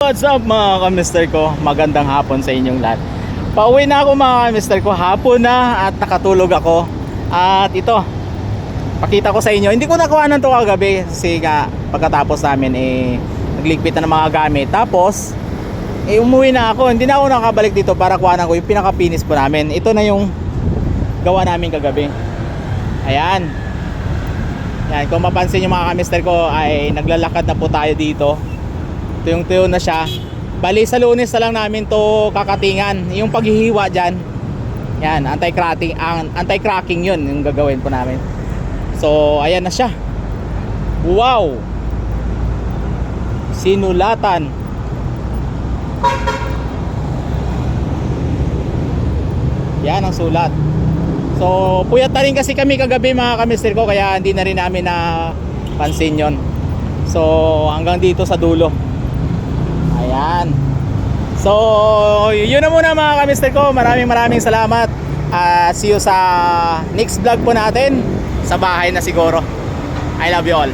What's up mga kamister ko? Magandang hapon sa inyong lahat. Pauwi na ako mga kamister ko. Hapon na at nakatulog ako. At ito, pakita ko sa inyo. Hindi ko nakuha ng to kagabi kasi pagkatapos namin nagligpit na ng mga gamit. Tapos umuwi na ako. Hindi na ako nakabalik dito para kuhanan ko yung pinaka-finish po namin. Ito na yung gawa namin kagabi. Ayan. Yan, kung mapansin yung mga kamister ko ay naglalakad na po tayo dito. Tuyong-tuyo na siya. Bali sa Lunes na lang namin to kakatingan. Yung paghihiwa dyan, yan, anti-cracking yun yung gagawin po namin. So ayan na siya. Wow, sinulatan. Yan ang sulat. So puyat na rin kasi kami kagabi mga kamister ko, kaya hindi na rin namin napansin yon. So hanggang dito sa dulo. Ayan. So yun na muna mga kamister ko. Maraming salamat. See you sa next vlog po natin. Sa bahay na siguro. I love you all.